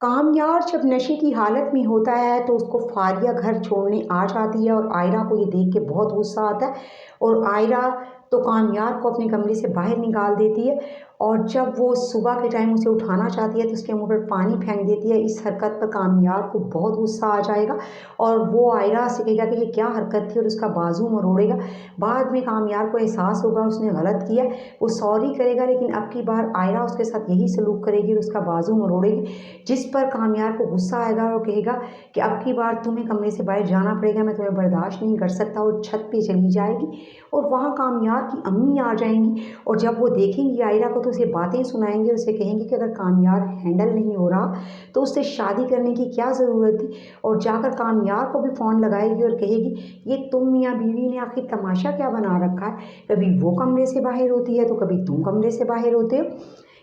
कामयार जब नशे की हालत में होता है तो उसको फारिया घर छोड़ने आ जाती है और आयरा को ये देख के बहुत गुस्सा आता है और आयरा तो कामयार को अपने कमरे से बाहर निकाल देती है। और जब वो सुबह के टाइम उसे उठाना चाहती है तो उसके मुंह पर पानी फेंक देती है। इस हरकत पर कामयार को बहुत गुस्सा आ जाएगा और वो आयरा से कहेगा कि ये क्या हरकत थी और उसका बाजू मरोड़ेगा। बाद में कामयार को एहसास होगा उसने गलत किया, वो सॉरी करेगा, लेकिन अब की बार आयरा उसके साथ यही सलूक करेगी और उसका बाजू मरोड़ेगी। जिस पर कामयार को गुस्सा आएगा और कहेगा कि अब की बार तुम्हें कमरे से बाहर जाना पड़ेगा, मैं तुम्हें बर्दाश्त नहीं कर सकता, और छत पे चली जाएगी। और वहाँ कामयार की अम्मी आ जाएंगी और जब वो देखेंगी आयरा को तो उसे बातें सुनाएंगे और उसे कहेंगे कि अगर कामयार हैंडल नहीं हो रहा तो उससे शादी करने की क्या ज़रूरत थी। और जाकर कामयार को भी फ़ोन लगाएगी और कहेगी ये तुम मियाँ बीवी ने आखिर तमाशा क्या बना रखा है, कभी वो कमरे से बाहर होती है तो कभी तुम कमरे से बाहर होते हो,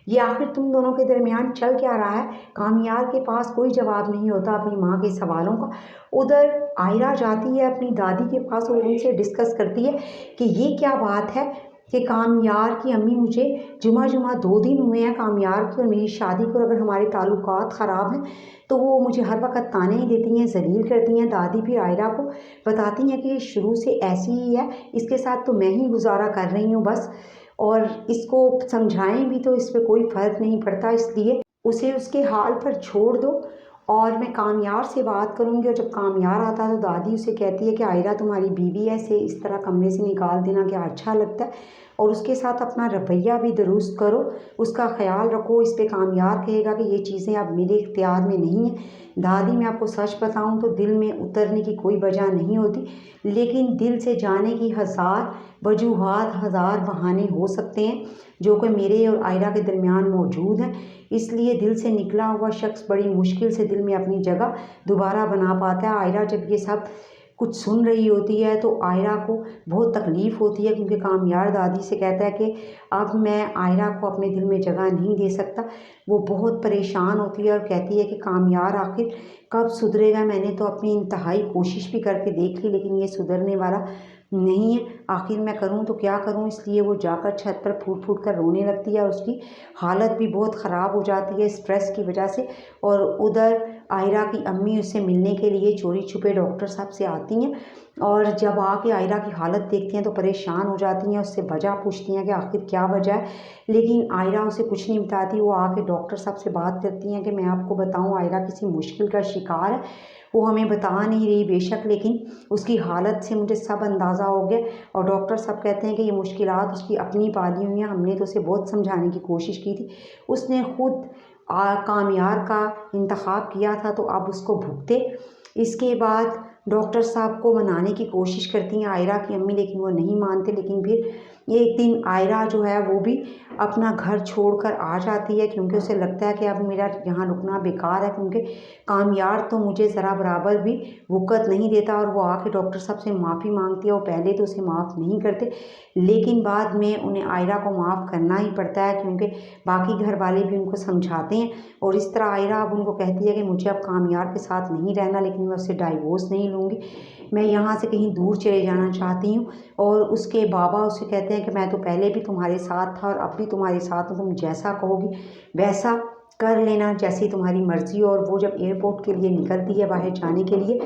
ये आखिर तुम दोनों के दरमियान चल क्या रहा है। कामयार के पास कोई जवाब नहीं होता अपनी माँ के सवालों का। उधर आयरा जाती है अपनी दादी के पास और उनसे डिस्कस करती है कि ये क्या बात है कि कामयार की अम्मी मुझे जुमा जुमा 2 दिन हुए हैं कामयार की और मेरी शादी को, अगर हमारे ताल्लुकात ख़राब हैं तो वो मुझे हर वक्त ताने ही देती हैं, जलील करती हैं। दादी फिर आयरा को बताती हैं कि ये शुरू से ऐसी ही है, इसके साथ तो मैं ही गुजारा कर रही हूँ बस, और इसको समझाएं भी तो इस पर कोई फ़र्क नहीं पड़ता, इसलिए उसे उसके हाल पर छोड़ दो और मैं कामयार से बात करूंगी। और जब कामयार आता है तो दादी उसे कहती है कि आयरा तुम्हारी बीवी है, इसे इस तरह कमरे से निकाल देना क्या अच्छा लगता है, और उसके साथ अपना रवैया भी दुरुस्त करो, उसका ख्याल रखो। इस पे कामयार कहेगा कि ये चीज़ें अब मेरे इख्तियार में नहीं है दादी, मैं आपको सच बताऊं तो दिल में उतरने की कोई वजह नहीं होती, लेकिन दिल से जाने की हज़ार वजूहात, हज़ार बहाने हो सकते हैं जो कि मेरे और आयरा के दरमियान मौजूद हैं। इसलिए दिल से निकला हुआ शख्स बड़ी मुश्किल से दिल में अपनी जगह दोबारा बना पाता है। आयरा जब ये सब कुछ सुन रही होती है तो आयरा को बहुत तकलीफ़ होती है, क्योंकि कामयार दादी से कहता है कि अब मैं आयरा को अपने दिल में जगह नहीं दे सकता। वो बहुत परेशान होती है और कहती है कि कामयार आखिर कब सुधरेगा, मैंने तो अपनी इंतहाई कोशिश भी करके देख ली लेकिन ये सुधरने वाला नहीं है, आखिर मैं करूं तो क्या करूं। इसलिए वो जाकर छत पर फूट फूट कर रोने लगती है और उसकी हालत भी बहुत ख़राब हो जाती है स्ट्रेस की वजह से। और उधर आयरा की अम्मी उससे मिलने के लिए चोरी छुपे डॉक्टर साहब से आती हैं और जब आके आयरा की हालत देखती हैं तो परेशान हो जाती हैं, उससे वजह पूछती हैं कि आखिर क्या वजह है, लेकिन आयरा उसे कुछ नहीं बताती। वो आके डॉक्टर साहब से बात करती हैं कि मैं आपको बताऊं आयरा किसी मुश्किल का शिकार है, वो हमें बता नहीं रही बेशक, लेकिन उसकी हालत से मुझे सब अंदाज़ा हो गया। और डॉक्टर साहब कहते हैं कि ये मुश्किलात उसकी अपनी पाली हुई हैं, हमने तो उसे बहुत समझाने की कोशिश की थी, उसने खुद कामयार का इंतखाब किया था तो अब उसको भुगते। इसके बाद डॉक्टर साहब को मनाने की कोशिश करती हैं आयरा की अम्मी, लेकिन वो नहीं मानते। लेकिन फिर एक दिन आयरा जो है वो भी अपना घर छोड़कर आ जाती है, क्योंकि उसे लगता है कि अब मेरा यहाँ रुकना बेकार है, क्योंकि कामयार तो मुझे ज़रा बराबर भी वक़्त नहीं देता। और वो आके डॉक्टर साहब से माफ़ी मांगती है और पहले तो उसे माफ़ नहीं करते, लेकिन बाद में उन्हें आयरा को माफ़ करना ही पड़ता है, क्योंकि बाकी घर वाले भी उनको समझाते हैं। और इस तरह आयरा अब उनको कहती है कि मुझे अब कामयार के साथ नहीं रहना, लेकिन मैं उससे डाइवोर्स नहीं लूँगी, मैं यहाँ से कहीं दूर चले जाना चाहती हूँ। और उसके बाबा उसे कहते हैं कि मैं तो पहले भी तुम्हारे साथ था और अब भी तुम्हारे साथ हूँ, तुम जैसा कहोगी वैसा कर लेना, जैसी तुम्हारी मर्ज़ी। और वो जब एयरपोर्ट के लिए निकलती है बाहर जाने के लिए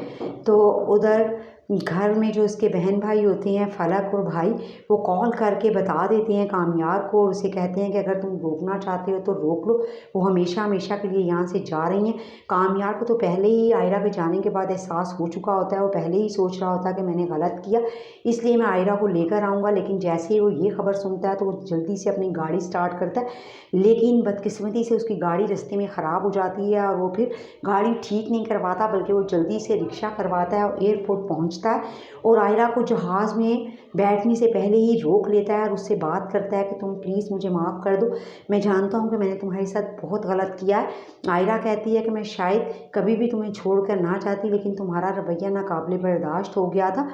तो उधर घर में जो उसके बहन भाई होते हैं फलक और भाई, वो कॉल करके बता देते हैं कामयार को और उसे कहते हैं कि अगर तुम रोकना चाहते हो तो रोक लो, वो हमेशा हमेशा के लिए यहाँ से जा रही हैं। कामयार को तो पहले ही आयरा के जाने के बाद एहसास हो चुका होता है, वो पहले ही सोच रहा होता है कि मैंने गलत किया, इसलिए मैं आयरा को लेकर आऊँगा। लेकिन जैसे ही वो ये खबर सुनता है तो वो जल्दी से अपनी गाड़ी स्टार्ट करता है, लेकिन बदकिस्मती से उसकी गाड़ी रास्ते में ख़राब हो जाती है और वो फिर गाड़ी ठीक नहीं करवाता, बल्कि वो जल्दी से रिक्शा करवाता है और एयरपोर्ट पहुंचता है और आयरा को जहाज़ में बैठने से पहले ही रोक लेता है और उससे बात करता है कि तुम प्लीज़ मुझे माफ़ कर दो, मैं जानता हूँ कि मैंने तुम्हारे साथ बहुत गलत किया है। आयरा कहती है कि मैं शायद कभी भी तुम्हें छोड़कर ना चाहती, लेकिन तुम्हारा रवैया नाकाबिले बर्दाश्त हो गया था।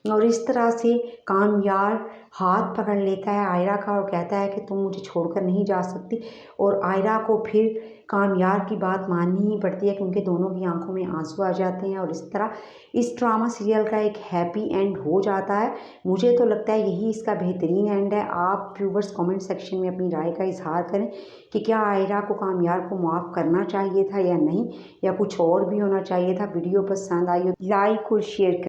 और इस तरह से कामयार हाथ पकड़ लेता है आयरा का और कहता है कि तुम मुझे छोड़कर नहीं जा सकती। और आयरा को फिर कामयार की बात माननी ही पड़ती है क्योंकि दोनों की आंखों में आंसू आ जाते हैं। और इस तरह इस ड्रामा सीरियल का एक हैप्पी एंड हो जाता है। मुझे तो लगता है यही इसका बेहतरीन एंड है। आप व्यूवर्स कमेंट सेक्शन में अपनी राय का इजहार करें कि क्या आयरा को कामयार को माफ़ करना चाहिए था या नहीं, या कुछ और भी होना चाहिए था। वीडियो पसंद आई हो लाइक और शेयर करें।